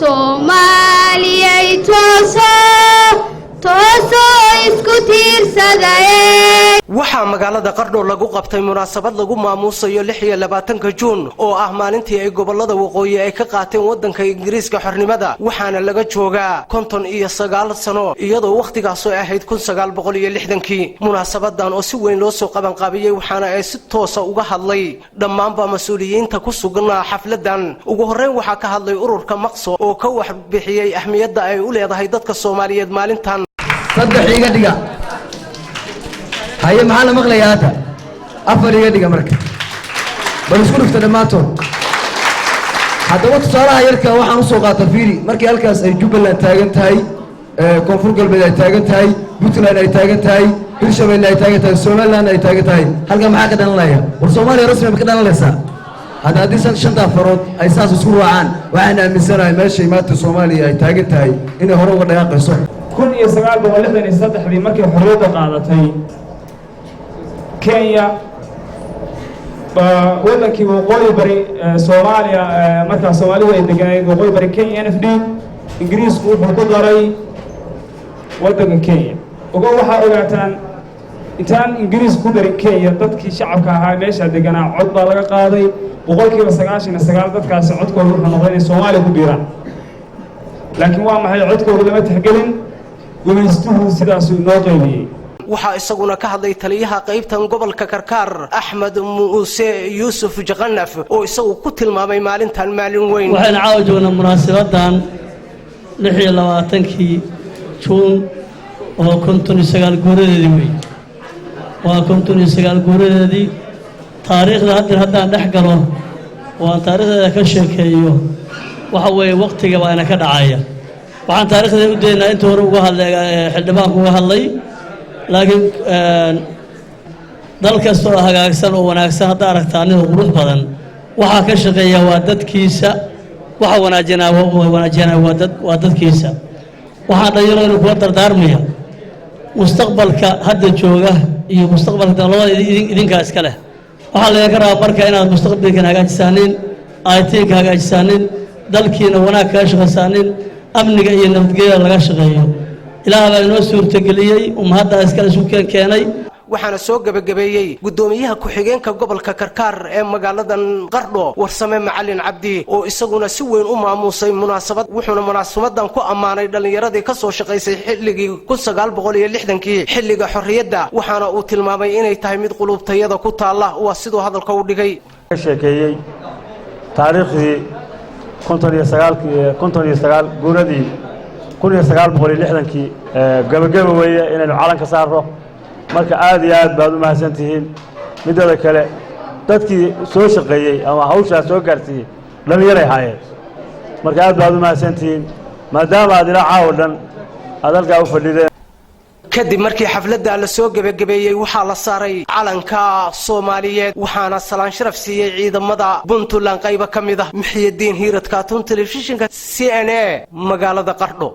Soomaaliya tooso isku tiirsadayeen waxaa magaalada Qardho lagu qabtay munaasabad lagu maamuusayo 26 Juun oo ah maalintii ay gobolada waqooyi ay ka qaateen wadanka Ingiriiska xornimada waxaana laga joogaa 59 sano iyadoo waqtigaas ay ahayd 1960kii munaasabadan oo si weyn loo soo qaban qaabiyay waxaana ay si toos ah uga hadlay dhammaanba mas'uuliyiinta ku sugan xafladan ugu horeyn waxa ka hadlay ururka Maqso oo ka wax bixiyay ahmiyadda ay u leedahay dadka Soomaaliyeed maalintan saddex iga dhiga haye maxaa la maqlayaa hada afar iga dhiga marka bal isku dhufta dhamaantood haddaba tusaalaha yarka waxaan u soo qaataa fiiri markii halkaas ay Jubbaland taagan tahay koonfur galbeed ay taagan tahay Puntland ay taagan tahay Hirshabeelle ay taagan tahay Somaliland ay taagan tahay halka maxaa ka dhalanaya war Soomaaliya rasmi ma ka dhalanaysaa hada haddii shanta farood ay saas isku raacaan waxaan aaminsanahay meesha maanta Soomaaliya ay taagan tahay inay hore uga dhaqayso 1963 markii xorriyadda qaadatay Kenya wadankii waqooyi bari Soomaaliya marka Soomaalidu ay degaayeen waqooyi bari Kenya NFD Ingiriisku wuxuu ku daray wadanka Kenya ugu waxa ogaataan intaan Ingiriisku ku daray Kenya dadkii shacabka ahaa meesha deganaa cod baa laga qaaday 99% dadkaas codkooda wuxuu noqday in Soomaaliya ku biiraan laakiin waa maxay codkooda lama tixgelin gumaystuhu sidaas loo qaybiyay waxa isaguna ka hadlay taliyaha qaybtan gobolka Karkar Axmed Muuse Yuusuf Jaqanaf oo isagu ku tilmaamay maalintan maalin weyn waxaan caawijoona munaasabadan 26 Juun oo 59 guuradeedii weey waa 59 guuradeedii taariikhda haddaan dhex galo oo taariikhda ka sheekeeyo waxa weeye waqtiga baana ka dhacaya waxaan taariikhda u deynaa inta hore uga hadlay xildhibaanku uga hadlay laakiin dal kasta oo hagaagsan oo wanaagsan hadda aragtaan inuu qurux badan waxa ka shaqeeya waa dadkiisa waxa wanaajinaa waa dadkiisa waxa dhalinyarada ku dardaarmaya mustaqbalka hadda jooga iyo mustaqbalka labada idinka iska leh waxa laga rabaa marka inaad mustaqbalka hagaajisaanin aytiinka hagaajisaanin dalkiina wanaag ka shaqeysaanin amniga iyo nabadgelyada laga shaqeeyo ilaahay inoo suurtageliyay ummadda iskala isku keenay waxaana soo gabagabeeyay gudoomiyaha ku-xigeenka gobolka Karkar ee magaaladan Qardho Warsame Macallin Cabdi oo isaguna si weyn u maamuusay munaasabad wuxuuna munaasabadan ku amaanay dhalinyaradii ka soo shaqeysay xilligii 1960kii xilliga xorriyadda waxaana uu tilmaamay inay tahay mid qulubtayada ku taala waa sidoo hadalka u dhigay sheekeeyay taariikhdii 19 guuradii 1960kii gabagaba weeye inaynu calanka saarno marka aad iyo aad baad u mahadsantihiin midda kale dadkii soo shaqeeyay ama hawsha soo gaartay dhalinyaro ahaayeen marka aad baad u mahadsantihiin maadaama aad ila caawadan aad halkaa u fadhideen kadib markii xafladda la soo gabagabeeyay waxa la saaray calanka Soomaaliyeed waxaana salaan sharaf siiyay ciidamada Puntland qayb ka mid ah Muxyidiin Hiirad Kaatun telefishinka CNA magaalada Qardho